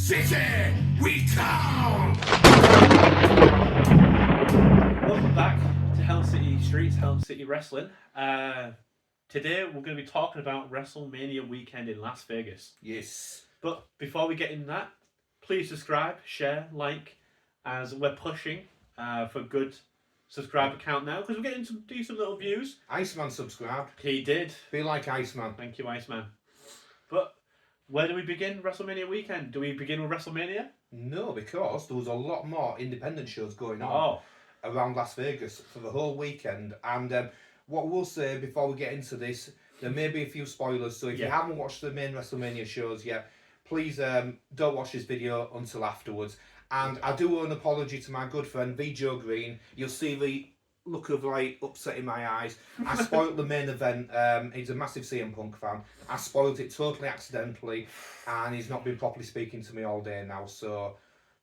City, we come! Welcome back to Hell City Streets, Hell City Wrestling. Today we're going to be talking about Wrestlemania Weekend in Las Vegas. Yes. But before we get in that, please subscribe, share, like, as we're pushing for good subscriber count now, because we're getting some decent little views. Iceman subscribed. He did. Be like Iceman. Thank you, Iceman. But where do we begin Wrestlemania Weekend? Do we begin with WrestleMania? No, because there was a lot more independent shows going on around Las Vegas for the whole weekend. And what we'll say before we get into this, there may be a few spoilers. So if you haven't watched the main WrestleMania shows yet, please don't watch this video until afterwards. And I do owe an apology to my good friend V. Joe Green. You'll see the look of like upset in my eyes. I spoiled the main event. He's a massive CM Punk fan. I spoiled it totally accidentally, and he's not been properly speaking to me all day now. So,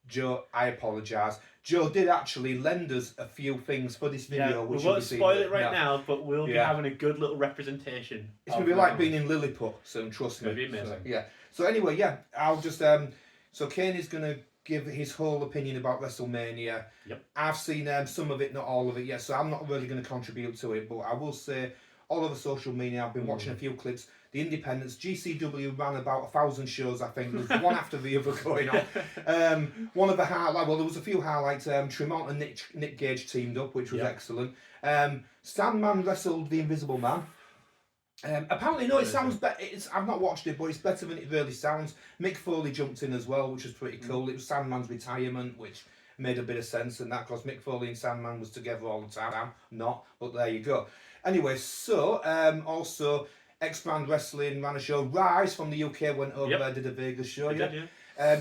Joe, I apologise. Joe did actually lend us a few things for this video. We won't spoil it right now, but we'll be having a good little representation. It's going to be like being in Lilliput, so trust me. It's going to be amazing. So anyway, I'll just... so Kane is going to give his whole opinion about WrestleMania. Yep. I've seen some of it, not all of it yet, so I'm not really going to contribute to it, but I will say all over social media, I've been watching a few clips. The independents, GCW ran about 1,000 shows, I think. There's one after the other going on. One of the highlights, well, there was a few highlights. Tremont and Nick Gage teamed up, which was excellent. Sandman wrestled the Invisible Man. Apparently, no, it sounds better. I've not watched it, but it's better than it really sounds. Mick Foley jumped in as well, which was pretty cool. It was Sandman's retirement, which made a bit of sense, and that because Mick Foley and Sandman was together all the time. I'm not, but there you go. Anyway, so also X-Brand Wrestling ran a show. Rise from the UK went over there, did a Vegas show.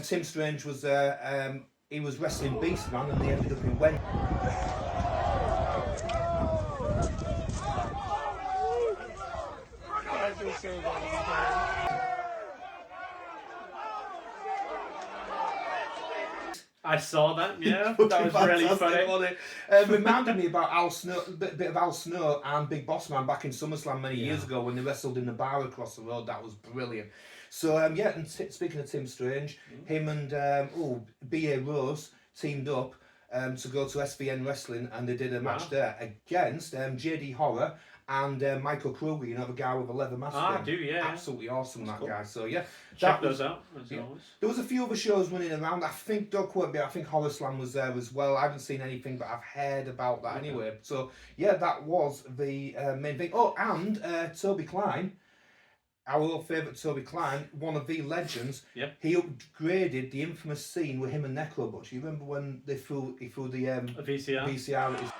Tim Strange was he was wrestling Beastman, and they ended up in Wednesday. I saw that, that was really funny. Reminded me about Al Snow, a bit of Al Snow and Big Boss Man back in SummerSlam many years ago when they wrestled in the bar across the road. That was brilliant. So and speaking of Tim Strange, him and B.A. Rose teamed up to go to SVN Wrestling, and they did a match there against JD Horror and Michael Kruger, you know, the guy with a leather mask. I do, Absolutely awesome, that guy. So, check those out, as always. There was a few other shows running around. I think, don't quote me, I think Horror Slam was there as well. I haven't seen anything, but I've heard about that anyway. So, that was the main thing. Oh, and Toby Klein, our old favourite Toby Klein, one of the legends, he upgraded the infamous scene with him and Necro Butcher. You remember when he threw the VCR at his...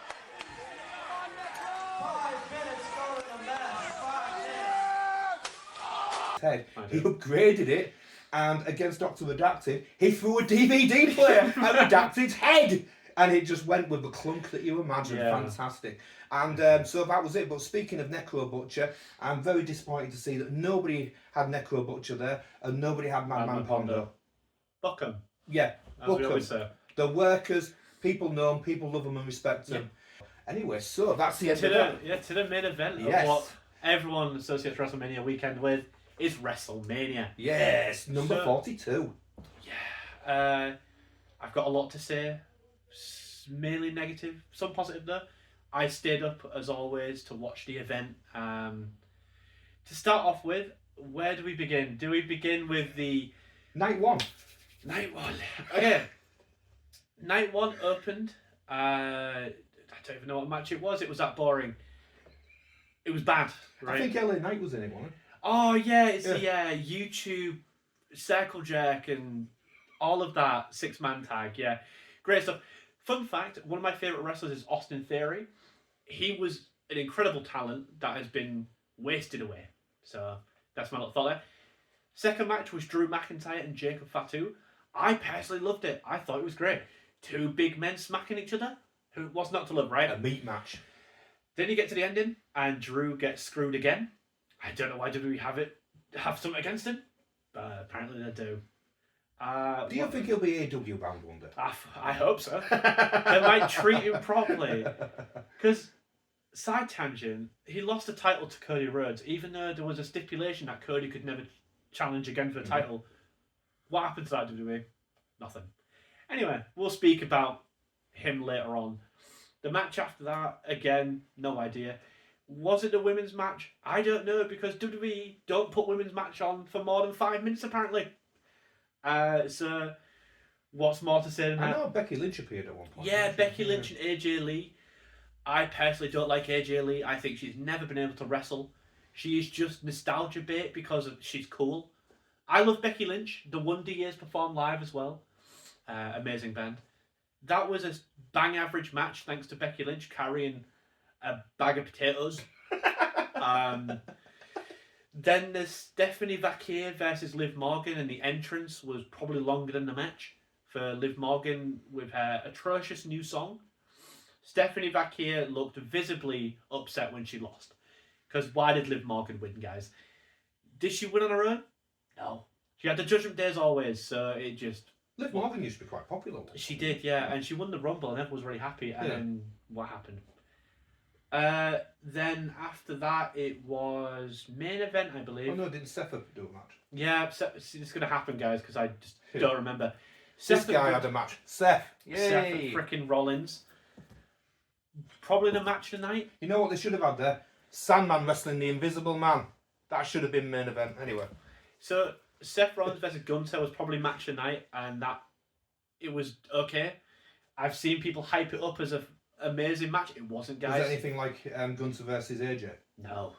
head. He upgraded it, and against Dr. Redacted, he threw a DVD player at Redacted's head, and it just went with the clunk that you imagine. Fantastic. And so that was it. But speaking of Necro Butcher, I'm very disappointed to see that nobody had Necro Butcher there, and nobody had Madman Pondo. Book 'em. Yeah, book 'em. The workers, people know them, people love them and respect them. Anyway, so that's the end of that. To the main event of what everyone associates WrestleMania Weekend with is WrestleMania. Yes, number 42. Yeah. I've got a lot to say. Mainly negative, some positive though. I stayed up as always to watch the event. To start off with, where do we begin? Do we begin with the... Night one. Okay. Night one opened. I don't even know what match it was. It was that boring. It was bad, right? I think LA Knight was in it, wasn't it? Oh yeah, it's the YouTube circle jerk and all of that 6-man tag. Yeah, great stuff. Fun fact: one of my favorite wrestlers is Austin Theory. He was an incredible talent that has been wasted away. So that's my little thought there. Second match was Drew McIntyre and Jacob Fatu. I personally loved it. I thought it was great. Two big men smacking each other. What's not to love, right? A meat match. Then you get to the ending, and Drew gets screwed again. I don't know why WWE have something against him, but apparently they do. Do you think he'll be AEW bound one day? I hope so. They might treat him properly. Because, side tangent, he lost the title to Cody Rhodes, even though there was a stipulation that Cody could never challenge again for the title. What happened to that WWE? Nothing. Anyway, we'll speak about him later on. The match after that, again, no idea. Was it a women's match? I don't know, because WWE don't put women's match on for more than 5 minutes, apparently. So, what's more to say than that? I know Becky Lynch appeared at one point. Yeah, Becky Lynch and AJ Lee. I personally don't like AJ Lee. I think she's never been able to wrestle. She is just nostalgia bait because she's cool. I love Becky Lynch. The Wonder Years performed live as well. Amazing band. That was a bang average match thanks to Becky Lynch carrying a bag of potatoes. Then there's Stephanie Vaquer versus Liv Morgan, and the entrance was probably longer than the match for Liv Morgan with her atrocious new song. Stephanie Vaquer looked visibly upset when she lost. Because why did Liv Morgan win, guys? Did she win on her own? No. She had the Judgment Day as always, so it just... Liv Morgan used to be quite popular. She did, yeah, and she won the Rumble and everyone was very happy, and then what happened? Then after that, it was main event, I believe. Oh no, didn't Seth do a match? Yeah, it's going to happen, guys, because I just don't remember. This guy had a match. Seth. Yay. Seth and frickin' Rollins. Probably the match tonight. You know what they should have had there? Sandman wrestling the Invisible Man. That should have been main event anyway. So Seth Rollins versus Gunther was probably match of the night, and that it was okay. I've seen people hype it up as an amazing match. It wasn't, guys. Was it anything like Gunther versus AJ? No.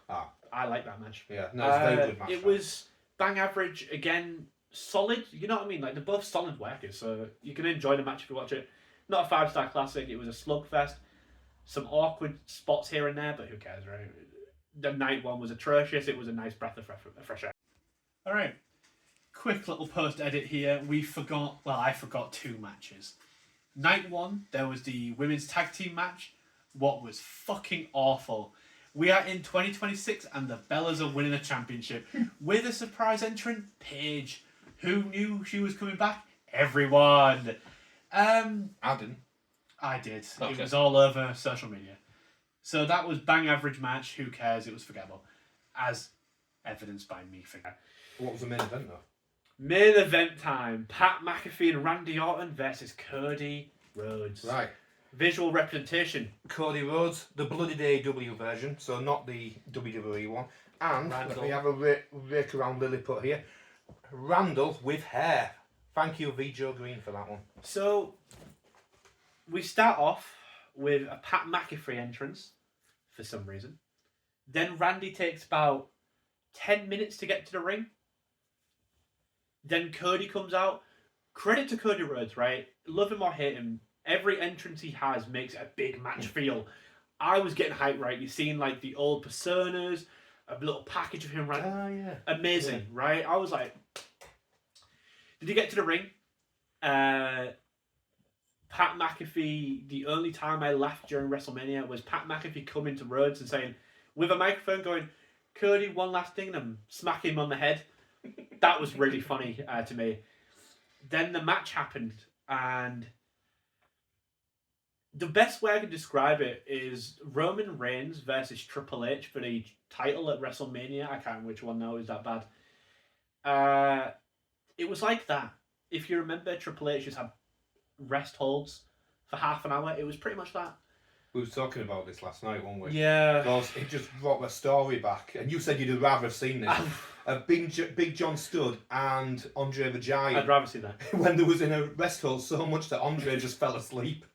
I like that match. Yeah, no, it's a very good match. It was bang average, again, solid. You know what I mean? Like, they're both solid workers, so you can enjoy the match if you watch it. Not a 5-star classic. It was a slugfest. Some awkward spots here and there, but who cares, right? The night one was atrocious. It was a nice breath of fresh air. All right. Quick little post edit here. I forgot 2 matches. Night 1, there was the women's tag team match. What was fucking awful. We are in 2026 and the Bellas are winning a championship with a surprise entrant, Paige. Who knew she was coming back? Everyone. I didn't. I did. Okay. It was all over social media. So that was bang average match. Who cares? It was forgettable. As evidenced by me forgetting. What was the main event though? Main event time. Pat McAfee and Randy Orton versus Cody Rhodes. Right. Visual representation. Cody Rhodes, the bloody AEW version, so not the WWE one. And Randall. let me have a rake around Lilliput here. Randall with hair. Thank you, V. Joe Green, for that one. So we start off with a Pat McAfee entrance for some reason. Then Randy takes about 10 minutes to get to the ring. Then Cody comes out. Credit to Cody Rhodes, right? Love him or hate him, every entrance he has makes a big match feel. I was getting hyped, right? You're seeing like the old personas, a little package of him, right? Yeah. Amazing, right? I was like, did he get to the ring? Pat McAfee, the only time I laughed during WrestleMania was Pat McAfee coming to Rhodes and saying, with a microphone going, Cody, one last thing, and I'm smacking him on the head. That was really funny to me. Then the match happened, and the best way I can describe it is Roman Reigns versus Triple H for the title at WrestleMania. I can't remember which one now is that bad. It was like that. If you remember, Triple H just had rest holds for half an hour. It was pretty much that. We were talking about this last night, weren't we? Yeah. Because it just brought the story back, and you said you'd rather have seen this. Big John Studd and Andre the Giant. I'd rather see that. When there was in a rest hold so much that Andre just fell asleep.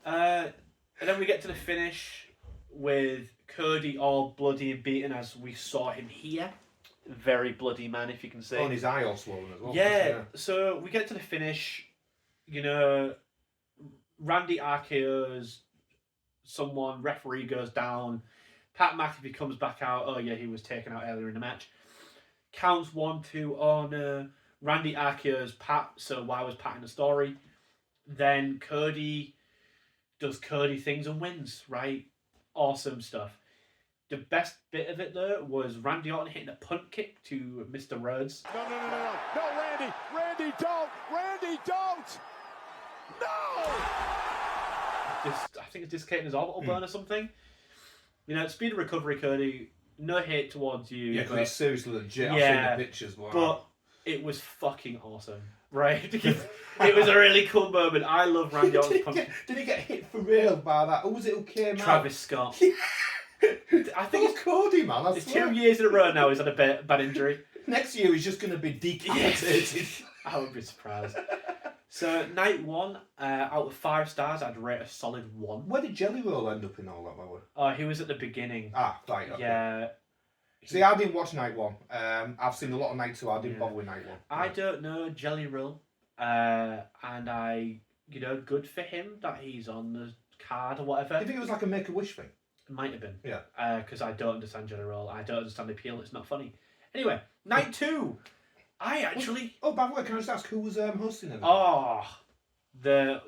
And then we get to the finish with Cody all bloody and beaten as we saw him here. Very bloody man, if you can say. Oh, and his eye all swollen as well. Yeah, so we get to the finish. You know, Randy RKO's someone, referee goes down. Pat McAfee comes back out. Oh yeah, he was taken out earlier in the match. Counts 1, 2. Oh no, Randy RKO's Pat. So why was Pat in the story? Then Cody does Cody things and wins. Right, awesome stuff. The best bit of it though was Randy Orton hitting a punt kick to Mr. Rhodes. No, Randy, don't! No! I think it's dislocating his orbital bone or something. You know, speed of recovery, Cody. No hate towards you. Yeah, because but- it's seriously legit. Yeah, I've seen the pictures. Wow. But it was fucking awesome, right? It was a really cool moment. I love Randy Orton's punch. Did he get hit for real by that? Who was it who came Travis Scott. I think it's Cody, man. it's 2 years in a row now he's had a bad injury. Next year he's just going to be decapitated. I would be surprised. So night 1, out of 5 stars, I'd rate a solid 1. Where did Jelly Roll end up in all that, by the way? Oh, he was at the beginning. Ah, right, okay. Yeah. See, I didn't watch night 1. I've seen a lot of night 2. I didn't bother with night 1. I don't know Jelly Roll. And I, good for him that he's on the card or whatever. Do you think it was like a Make-A-Wish thing? It might have been. Yeah. Because I don't understand Jelly Roll. I don't understand the appeal. It's not funny. Anyway, night 2. I actually... Oh, by the way, can I just ask who was hosting it? Oh, the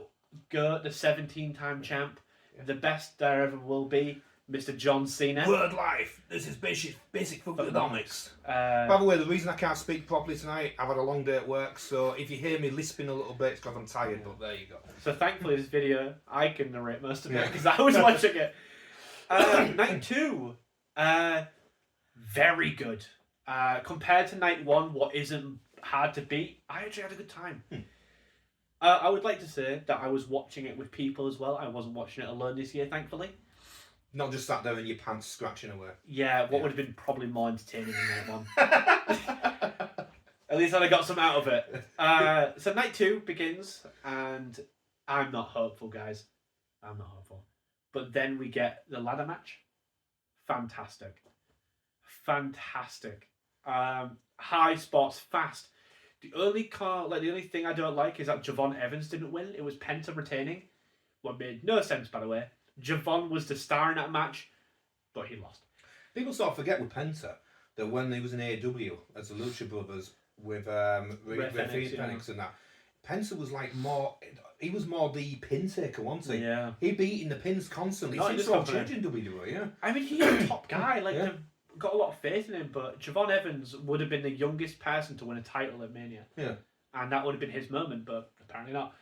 17-time champ, the best there ever will be, Mr. John Cena. Word life. This is basic thugonomics. By By the way, the reason I can't speak properly tonight, I've had a long day at work, so if you hear me lisping a little bit, it's because I'm tired, but there you go. So thankfully this video, I can narrate most of it, because I was watching it. Night 2, very good. Compared to night 1, what isn't hard to beat, I actually had a good time. I would like to say that I was watching it with people as well. I wasn't watching it alone this year, thankfully. Not just sat there in your pants scratching away. Yeah, what would have been probably more entertaining than night 1. At least I got some out of it. So night 2 begins, and I'm not hopeful, guys. I'm not hopeful. But then we get the ladder match. Fantastic. High spots, fast. The only thing I don't like is that Javon Evans didn't win. It was Penta retaining. What made no sense, by the way. Javon was the star in that match, but he lost. People sort of forget with Penta that when he was in AEW as the Lucha Brothers with Ray Phoenix and that, Penta was like he was more the pin taker, wasn't he? Yeah. He'd be eating the pins constantly. No, He seems to have changed in WWE, yeah. I mean, he's a top guy. They've got a lot of faith in him, but Javon Evans would have been the youngest person to win a title at Mania. Yeah. And that would have been his moment, but apparently not.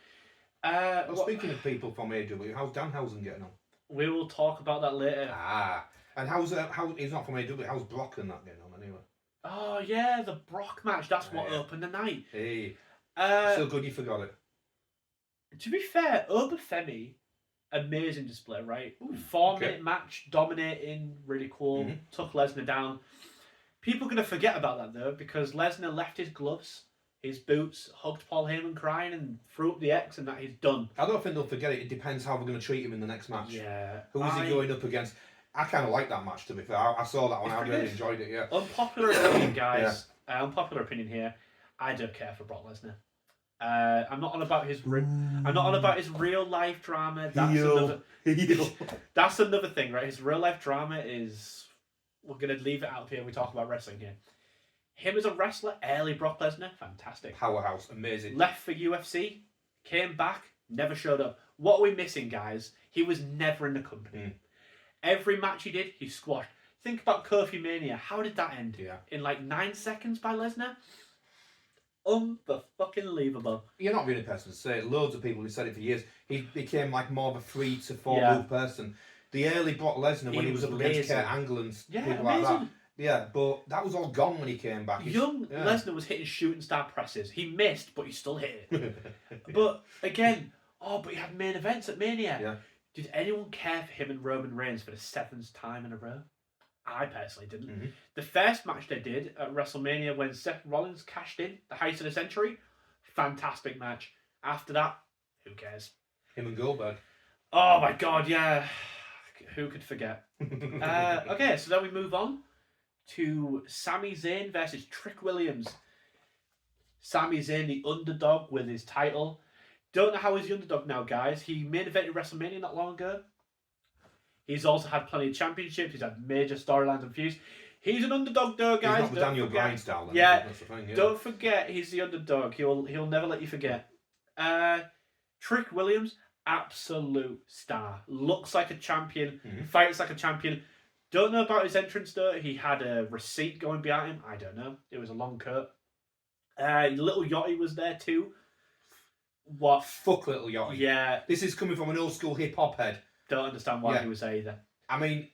Speaking of people from AEW, how's Danhausen getting on? We will talk about that later. And how's he's not from AEW, how's Brock and that getting on anyway? Oh, yeah, the Brock match. That's what opened the night. Hey. So good you forgot it. To be fair, Obafemi, amazing display, right? 4-minute match, dominating, really cool. Took Lesnar down. People are going to forget about that, though, because Lesnar left his gloves, his boots, hugged Paul Heyman crying, and threw up the X, and that he's done. I don't think they'll forget it. It depends how we're going to treat him in the next match. Yeah. Who is he going up against? I kind of like that match, to be fair. I saw that one. I really enjoyed it, yeah. Unpopular opinion, guys. Unpopular opinion here. I don't care for Brock Lesnar. I'm not on about his I'm not on about his real life drama. That's another thing, right? His real life drama is, we're gonna leave it out here. We talk about wrestling here. Him as a wrestler, early Brock Lesnar, fantastic. Powerhouse, amazing. Left for UFC, came back, never showed up. What are we missing, guys? He was never in the company. Every match he did, he squashed. Think about Kofi Mania. How did that end? Yeah. In like 9 seconds by Lesnar? Unbelievable. You're not the only person to say it. Loads of people who said it for years. He became like more of a 3 to 4 move person. The early Brock Lesnar when he was up against Kurt Angle and people like that. Yeah, but that was all gone when he came back. Lesnar was hitting shooting star presses. He missed, but he still hit it. But again, but he had main events at Mania. Yeah. Did anyone care for him and Roman Reigns for the 7th time in a row? I personally didn't. The first match they did at WrestleMania when Seth Rollins cashed in, the height of the century, fantastic match. After that, who cares? Him and Goldberg. Oh my God, yeah. Who could forget? Okay, so then we move on to Sami Zayn versus Trick Williams. Sami Zayn, the underdog with his title. Don't know how he's the underdog now, guys. He main evented WrestleMania not long ago. He's also had plenty of championships. He's had major storylines and feuds. He's an underdog, though, guys. He's not the Daniel Bryan style. That's the thing, don't forget, he's the underdog. He'll never let you forget. Trick Williams, absolute star. Looks like a champion. Fights like a champion. Don't know about his entrance, though. He had a receipt going behind him. I don't know. It was a long coat. Little Yachty was there, too. What? Fuck Little Yachty. Yeah. This is coming from an old school hip hop head. Don't understand why he was there either. I mean,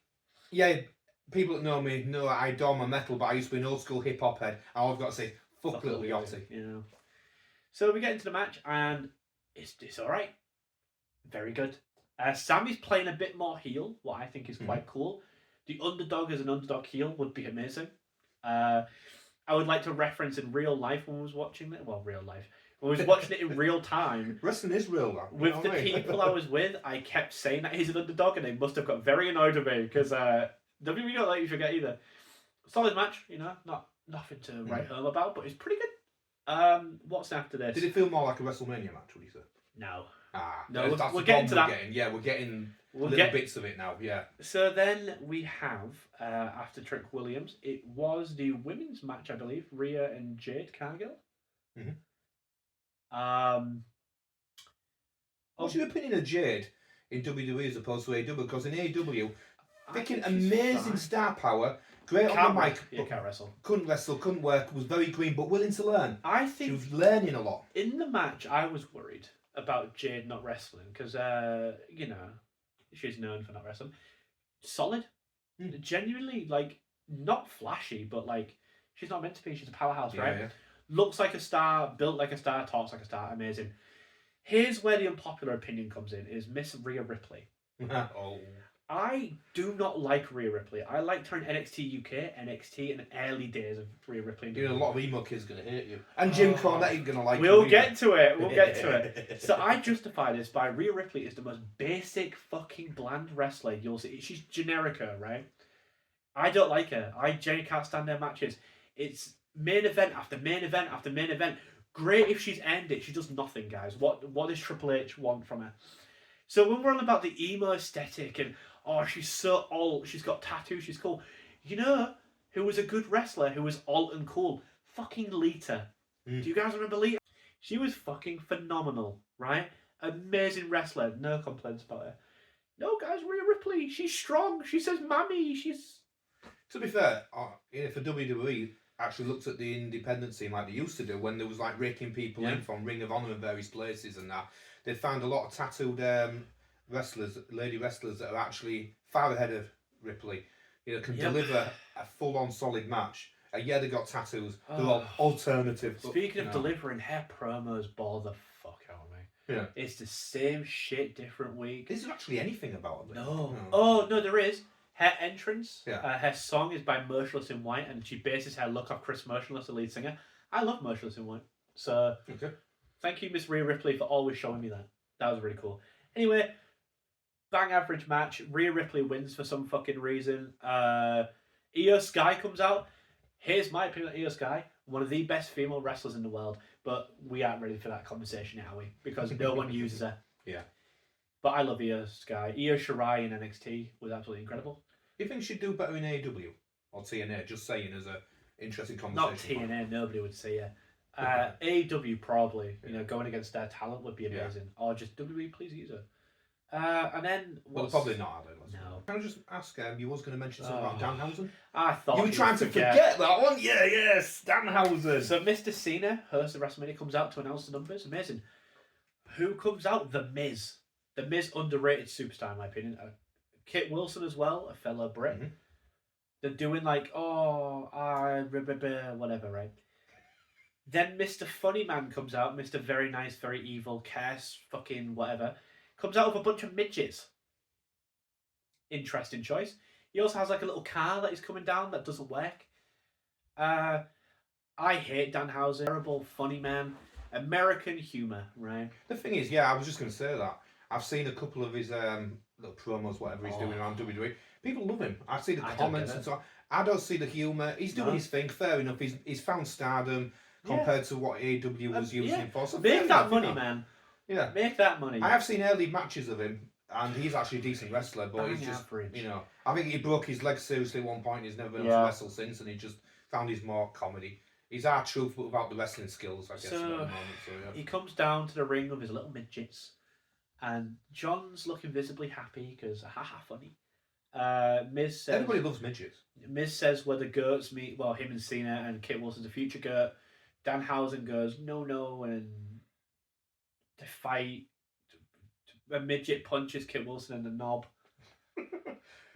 people that know me know I adore my metal, but I used to be an old school hip hop head. All I've got to say, Fuck little Yachty. You know. So we get into the match, and it's all right. Very good. Sammy's playing a bit more heel, what I think is quite cool. The underdog as an underdog heel would be amazing. I would like to reference in real life when I was watching it. Well, real life. When I was watching it in real time. Wrestling is real, man. With the people I was with, I kept saying that he's an underdog, and they must have got very annoyed with me because WWE don't let you forget either. Solid match, you know, nothing to write home about, but it's pretty good. What's after this? Did it feel more like a WrestleMania match? Would you say? No. No, we're getting to that. We're getting little bits of it now. Yeah. So then we have after Trick Williams, it was the women's match, I believe, Rhea and Jade Cargill. What's your opinion of Jade in WWE as opposed to AEW? Because in AEW, freaking amazing star power, great on the mic, but can't wrestle. Couldn't wrestle, couldn't work, was very green, but willing to learn. I think she was learning a lot. In the match, I was worried about Jade not wrestling because, you know, she's known for not wrestling. Solid. Genuinely, like, not flashy, but, like, she's not meant to be. She's a powerhouse, right? Yeah. Looks like a star, built like a star, talks like a star. Amazing. Here's where the unpopular opinion comes in, is Miss Rhea Ripley. I do not like Rhea Ripley. I liked her in NXT UK, NXT, in the early days of Rhea Ripley. You know, a lot of emo kids are going to hate you. And Jim Cornette ain't going to like We'll get to it. We'll get to it. So I justify this by Rhea Ripley is the most basic fucking bland wrestler you'll see. She's generica, right? I don't like her. I genuinely can't stand their matches. It's main event after main event after main event. Great if she's ended. She does nothing, guys. What does Triple H want from her? So when we're on about the emo aesthetic and she's so old, she's got tattoos, she's cool. You know who was a good wrestler, who was old and cool? Fucking Lita. Do you guys remember Lita? She was fucking phenomenal, right? Amazing wrestler. No complaints about her. No, guys, Rhea Ripley. She's strong. She says mammy. She's... To be fair, if a WWE actually looked at the independent scene like they used to do when there was like raking people in from Ring of Honor and various places and that, they'd found a lot of tattooed wrestlers, lady wrestlers that are actually far ahead of Ripley. You know, can deliver a full-on solid match. Yeah, they got tattoos. They're all alternative. Speaking of delivering, her promos bore the fuck out of me. Yeah. It's the same shit, different week. Is there actually anything about it? No. Oh, no, there is. Her entrance, her song is by Motionless in White, and she bases her look off Chris Motionless, the lead singer. I love Motionless in White. So, thank you, Miss Rhea Ripley, for always showing me that. That was really cool. Anyway, bang average match. Rhea Ripley wins for some fucking reason. Io Sky comes out. Here's my opinion on Io Sky. One of the best female wrestlers in the world. But we aren't ready for that conversation, are we? Because no one uses her. Yeah. But I love Io Sky. Io Shirai in NXT was absolutely incredible. You think she'd do better in AEW or TNA? Just saying as a interesting conversation. Not TNA, nobody would say it. AEW probably, you know, going against their talent would be amazing. Or just WWE, please use her. And then... Well, probably not, are they? No. Can I just ask, you was going to mention something about Danhausen? I thought you were trying to forget that one? Yeah, yes, Danhausen. So Mr. Cena, host of WrestleMania, comes out to announce the numbers. Amazing. Who comes out? The Miz. The Miz, underrated superstar, in my opinion. Kit Wilson as well, a fellow Brit. They're doing like, whatever, right? Then Mr. Funny Man comes out, Mr. Very Nice, Very Evil, Cass, fucking whatever, comes out with a bunch of midgets. Interesting choice. He also has like a little car that is coming down that doesn't work. I hate Danhausen. Terrible funny man. American humour, right? The thing is, I was just going to say that. I've seen a couple of his little promos, whatever he's doing around WWE. People love him. I see the comments and so on. I don't see the humour. He's doing his thing. Fair enough. He's found stardom compared to what AEW was using him for. So make that money, man. Yeah. Make that money. I have seen early matches of him, and he's actually a decent wrestler, but he's just, you know, I think he broke his leg seriously at one point. He's never been able to wrestle since, and he just found his more comedy. He's our truth, but without the wrestling skills, I guess, at the moment. So, he comes down to the ring with his little midgets, and John's looking visibly happy because, funny. Miz says... Everybody loves midgets. Miz says where the goats meet, well, him and Cena and Kit Wilson's a future goat. Danhausen goes, no, and they fight. A midget punches Kit Wilson in the knob.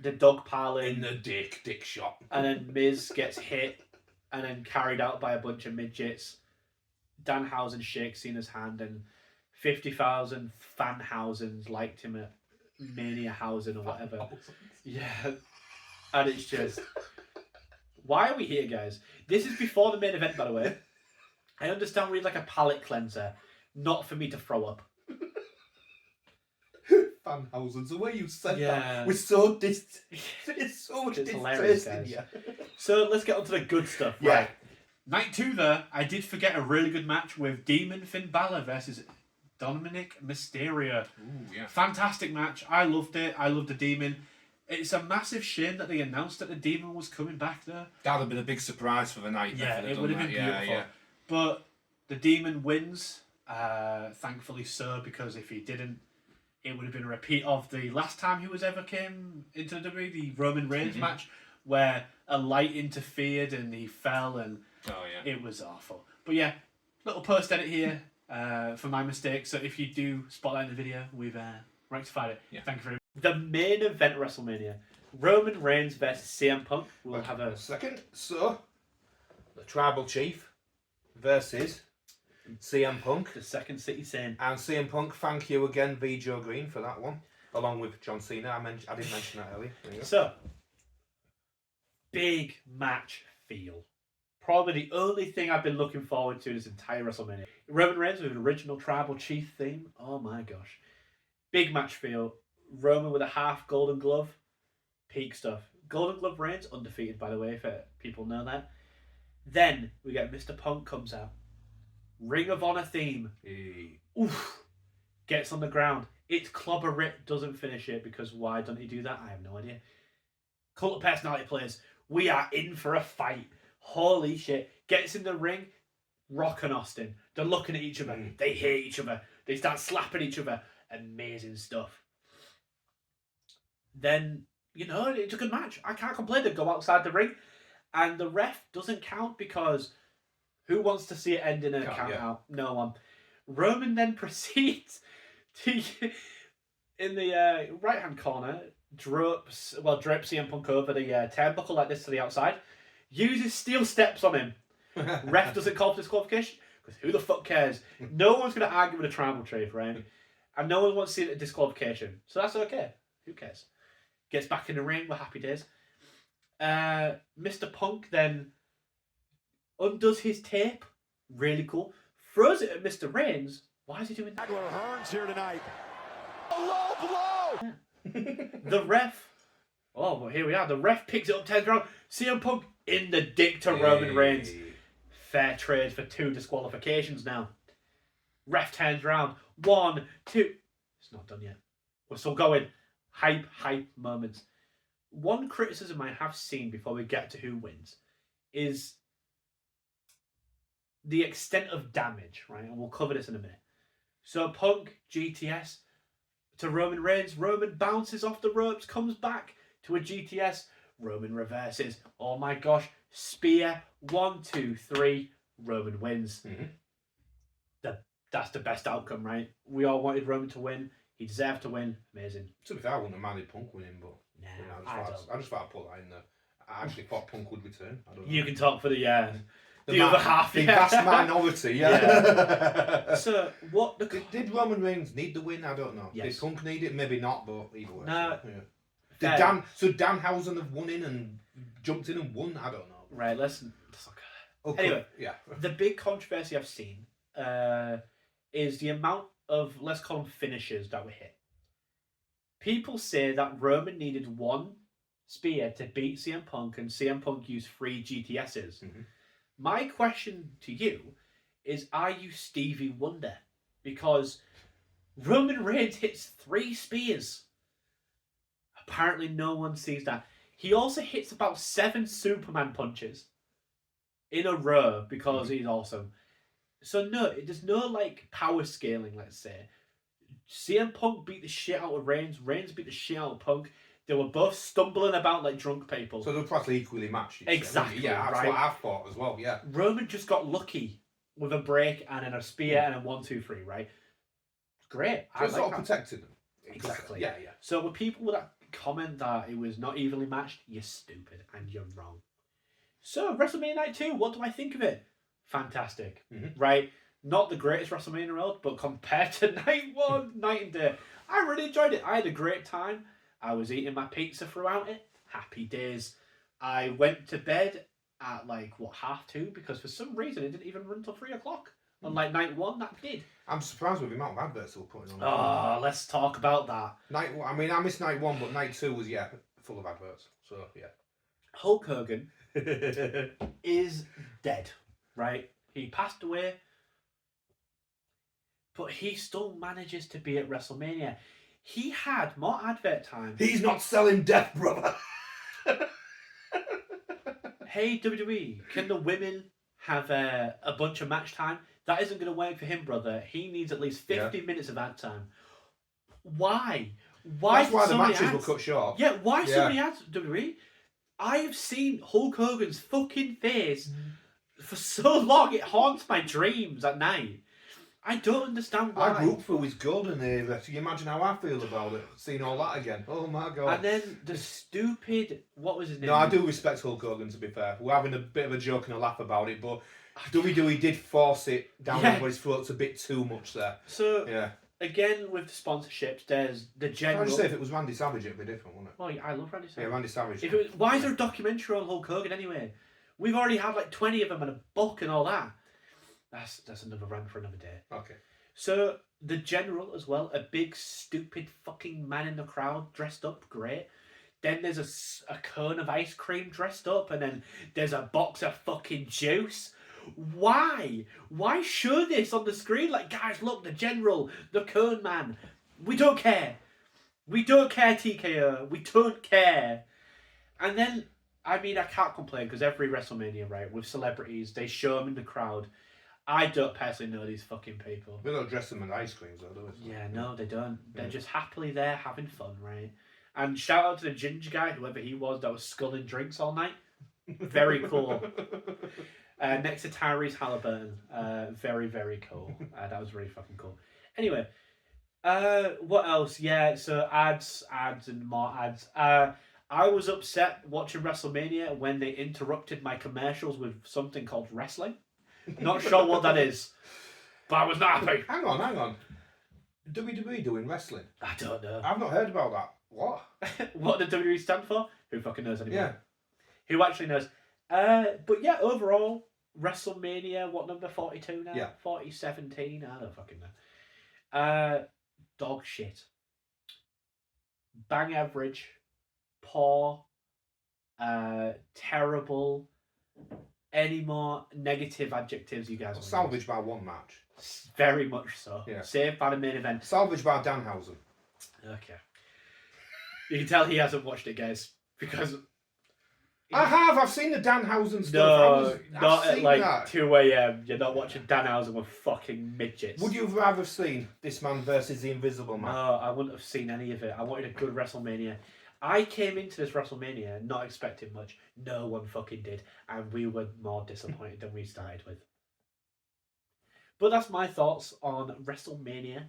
The dog piling. In the dick shot. And then Miz gets hit and then carried out by a bunch of midgets. Danhausen shakes Cena's hand, and 50,000 fanhausens liked him at Maniahausen or whatever. Yeah. And it's just... Why are we here, guys? This is before the main event, by the way. I understand we need like a palate cleanser, not for me to throw up. Fanhausen, the way you said Yeah. that was so it's so It's hilarious, disgracing, guys. yeah. So let's get on to the good stuff. Yeah. Right. Night 2 there, I did forget a really good match with Demon Finn Balor versus Dominic Mysterio. Ooh, yeah. Fantastic match. I loved it. I loved the Demon. It's a massive shame that they announced that the Demon was coming back there. That'd have been a big surprise for the night. Yeah, if they'd it done would have that. been Yeah, beautiful. yeah. But the Demon wins, thankfully so, because if he didn't, it would have been a repeat of the last time he was ever came into the WWE, the Roman Reigns match, where a light interfered and he fell, and it was awful. But yeah, little post edit here for my mistake. So if you do spot that in the video, we've rectified it. Yeah. Thank you very much. The main event of WrestleMania, Roman Reigns versus CM Punk. We'll have a second. So, the Tribal Chief versus CM Punk. the second City Saint. And CM Punk, thank you again, V. Joe Green, for that one. Along with John Cena. I didn't mention that earlier. There you go. So, big match feel. Probably the only thing I've been looking forward to this entire WrestleMania. Roman Reigns with an original Tribal Chief theme. Oh my gosh. Big match feel. Roman with a half Golden Glove. Peak stuff. Golden Glove Reigns, undefeated by the way, if people know that. Then we get Mr. Punk comes out. Ring of Honor theme. Hey. Oof. Gets on the ground. It's Clobber Rip, doesn't finish it, because why don't he do that? I have no idea. Cult of Personality plays. We are in for a fight. Holy shit. Gets in the ring. Rock and Austin. They're looking at each other. They hate each other. They start slapping each other. Amazing stuff. Then, it's a good match. I can't complain. They go outside the ring. And the ref doesn't count because who wants to see it end in a count out? No one. Roman then proceeds to, in the right-hand corner, drapes CM Punk over the turnbuckle like this to the outside. Uses steel steps on him. Ref doesn't call for disqualification because who the fuck cares? No one's going to argue with a Tribal Chief, right? And no one wants to see a disqualification. So that's okay. Who cares? Gets back in the ring. We're happy days. Mr. Punk then undoes his tape. Really cool. Throws it at Mr. Reigns. Why is he doing that? Hearns here tonight. A low blow. Yeah. The ref. Oh, well, here we are. The ref picks it up, turns around. CM Punk in the dick to Roman Reigns. Fair trade for 2 disqualifications now. Ref turns around. 1, 2. It's not done yet. We're still going. Hype moments. One criticism I have seen before we get to who wins is the extent of damage, right? And we'll cover this in a minute. So Punk, GTS to Roman Reigns. Roman bounces off the ropes, comes back to a GTS. Roman reverses. Oh my gosh. Spear. 1, 2, 3. Roman wins. That's the best outcome, right? We all wanted Roman to win. He deserved to win. Amazing. To be fair, I wouldn't have minded Punk winning, but I just thought I'd put that in there. I actually thought Punk would return. I don't know. You can talk for the other half. The vast minority, yeah. So, what did Roman Reigns need the win? I don't know. Yes. Did Punk need it? Maybe not, but either way. No. Yeah. Did Danhausen have won in and jumped in and won? I don't know. Right, listen. Okay. Anyway, yeah. The big controversy I've seen is the amount of, let's call them finishes that were hit. People say that Roman needed 1 spear to beat CM Punk and CM Punk used 3 GTSs. My question to you is, are you Stevie Wonder? Because Roman Reigns hits 3 spears. Apparently no one sees that. He also hits about 7 Superman punches in a row because he's awesome. So no, there's no power scaling, let's say. CM Punk beat the shit out of Reigns. Reigns beat the shit out of Punk. They were both stumbling about like drunk people. So they were practically equally matched. Exactly. Yeah, that's right. what I thought as well, yeah. Roman just got lucky with a break and then a spear and a 1, 2, 3, right? Great. So sort of protected them. Exactly. Yeah. So with people that comment that it was not evenly matched, you're stupid and you're wrong. So, WrestleMania Night 2, what do I think of it? Fantastic. Mhm. Right? Not the greatest WrestleMania in the world, but compared to Night 1, night and day, I really enjoyed it. I had a great time. I was eating my pizza throughout it. Happy days. I went to bed at 2:30 because for some reason it didn't even run till 3 o'clock. Unlike Night 1, that did. I'm surprised with the amount of adverts they were putting on. Oh, let's talk about that. I mean, I missed night 1, but night 2 was full of adverts. So yeah. Hulk Hogan is dead, right? He passed away, but he still manages to be at WrestleMania. He had more advert time. He's not selling death, brother. Hey, WWE, can the women have a bunch of match time? That isn't going to work for him, brother. He needs at least 50 minutes of ad time. Why? That's why so the many matches were ads? cut short. Yeah, why so Yeah. many ads, WWE? I have seen Hulk Hogan's fucking face for so long, it haunts my dreams at night. I don't understand why. I grew up through his golden era. So you imagine how I feel about it, seeing all that again. Oh my god. And then the stupid, what was his name? No, I do respect Hulk Hogan, to be fair. We're having a bit of a joke and a laugh about it, but WWE did force it down everybody's throats a bit too much there. So, Yeah. again, with the sponsorships, there's the I'd general... say if it was Randy Savage, it'd be different, wouldn't it? Well, I love Randy Savage. Yeah, Randy Savage. If it was, why is there a documentary on Hulk Hogan anyway? We've already had 20 of them and a book and all that. That's another rant for another day. Okay. So, the general as well, a big, stupid fucking man in the crowd, dressed up, great. Then there's a cone of ice cream dressed up, and then there's a box of fucking juice. Why? Why show this on the screen? Guys, look, the general, the cone man. We don't care. We don't care, TKO. We don't care. And then, I mean, I can't complain because every WrestleMania, right, with celebrities, they show them in the crowd. I don't personally know these fucking people. They don't dress them in ice creams, though, do they? Yeah, no, they don't. They're just happily there having fun, right? And shout out to the ginger guy, whoever he was, that was sculling drinks all night. Very cool. Next to Tyrese Halliburton. Very, very cool. That was really fucking cool. Anyway, what else? Yeah, so ads, and more ads. I was upset watching WrestleMania when they interrupted my commercials with something called wrestling. Not sure what that is, but I was not happy. Hang on. WWE doing wrestling? I don't know. I've not heard about that. What? What did WWE stand for? Who fucking knows anymore? Yeah. Who actually knows? But yeah, overall, WrestleMania, what number, 42 now? Yeah. 4017? I don't fucking know. Dog shit. Bang average. Poor. Terrible. Any more negative adjectives you guys want? Salvaged by one match. Very much so. Yeah. Saved by the main event. Salvaged by Danhausen. Okay. You can tell he hasn't watched it, guys, because I have. I've seen the Danhausen stuff. no, I've not at seen like that. 2 a.m. You're not watching Danhausen with fucking midgets. Would you have rather seen this man versus the Invisible Man? No, I wouldn't have seen any of it. I wanted a good WrestleMania. I came into this WrestleMania not expecting much. No one fucking did, and we were more disappointed than we started with. But that's my thoughts on WrestleMania.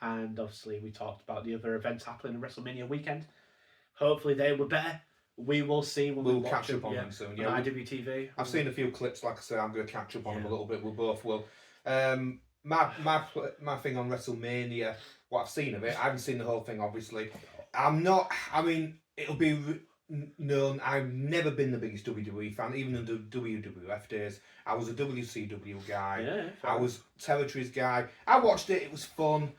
And obviously, we talked about the other events happening in WrestleMania weekend. Hopefully, they were better. We will see when We'll we catch up on them soon. on Yeah, IWTV. I've seen a few clips. Like I say, I'm going to catch up on them Yeah. a little bit. We both will. My thing on WrestleMania, what I've seen of it, I haven't seen the whole thing, obviously. I'm not. I mean, it'll be known. I've never been the biggest WWE fan, even in the WWF days. I was a WCW guy. Yeah, I was Territories guy. I watched it. It was fun.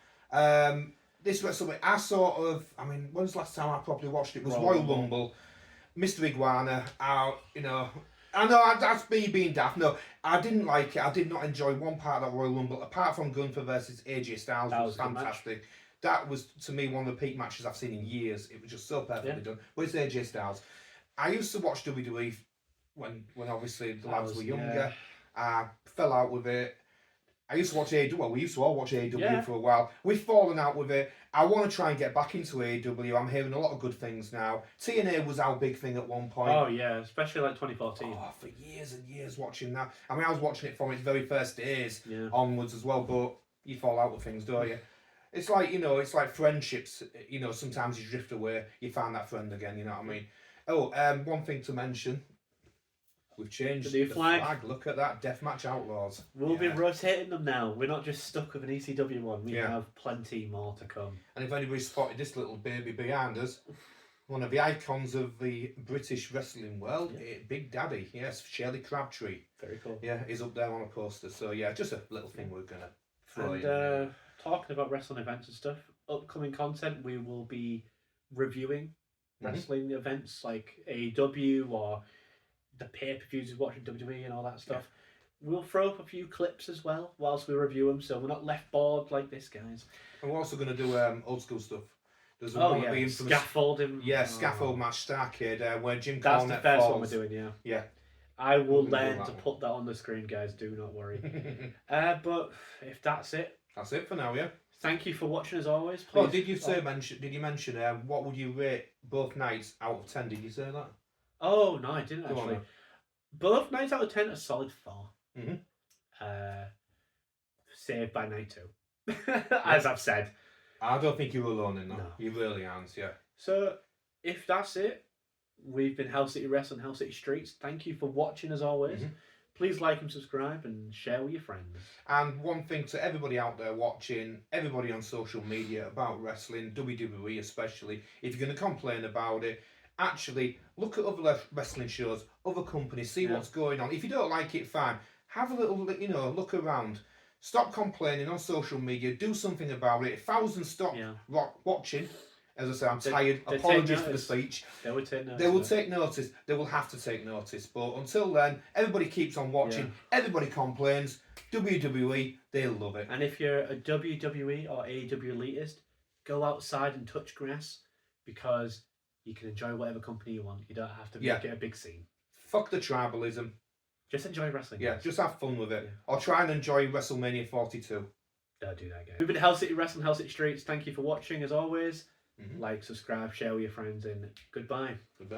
This WrestleMania, I mean, when's the last time I properly watched it? It was Royal Rumble. Mr. Iguana. I know that's me being daft. No, I didn't like it. I did not enjoy one part of that Royal Rumble, apart from Gunther versus AJ Styles. That was was a good match. fantastic. That was, to me, one of the peak matches I've seen in years. It was just so perfectly done. But it's AJ Styles. I used to watch WWE when obviously the lads were younger. I fell out with it. I used to watch AEW. Well, we used to all watch AEW for a while. We've fallen out with it. I want to try and get back into AEW. I'm hearing a lot of good things now. TNA was our big thing at one point. Oh yeah, especially like 2014. Oh, for years and years watching that. I mean, I was watching it from its very first days onwards as well. But you fall out with things, don't you? It's like, it's like friendships. Sometimes you drift away. You find that friend again. You know what I mean? Oh, one thing to mention. We've changed The new flag. Look at that, Deathmatch Outlaws. We'll be rotating them now. We're not just stuck with an ECW one. We have plenty more to come. And if anybody spotted this little baby behind us, one of the icons of the British wrestling world, Big Daddy, yes, Shirley Crabtree. Very cool. Yeah, he's up there on a poster. So yeah, just a little thing we're gonna throw in. And talking about wrestling events and stuff, upcoming content, we will be reviewing wrestling events like AEW or the pay-per-views we're watching WWE and all that stuff. We'll throw up a few clips as well whilst we review them, so we're not left bored like this, guys. And we're also going to do old school stuff. There's scaffolding. Yeah, scaffold match Starcade where Jim That's Cornette the first falls. one we're doing, Yeah. I will We're gonna do learn that to one. put that on the screen, guys. Do not worry. But if that's it, That's it for now, yeah. thank you for watching as always. Please. Oh, did you mention what would you rate both nights out of 10? Did you say that? Oh no, I didn't Go on actually. then. Both 9 out of 10 a solid 4. Mhm. Saved by night 2, as I've said. I don't think you're alone in that. No. You really aren't, yeah. So if that's it, we've been Hell City Wrestling, Hell City Streets. Thank you for watching as always. Please like and subscribe and share with your friends. And one thing to everybody out there watching, everybody on social media about wrestling, WWE especially, if you're going to complain about it, actually look at other wrestling shows, other companies, see what's going on. If you don't like it, fine. Have a little, look around. Stop complaining on social media. Do something about it. Thousands stop watching. As I say, I'm tired. Apologies for the speech. They will take notice. They will take notice. They will have to take notice. But until then, everybody keeps on watching. Everybody complains. WWE, they love it. And if you're a WWE or AEW elitist, go outside and touch grass because you can enjoy whatever company you want. You don't have to make it a big scene. Fuck the tribalism. Just enjoy wrestling. Yeah, just have fun with it. Or try and enjoy WrestleMania 42. Don't do that, guys. We've been Hell City Wrestling, Hell City Streets. Thank you for watching, as always. Like, subscribe, share with your friends, and goodbye. Goodbye.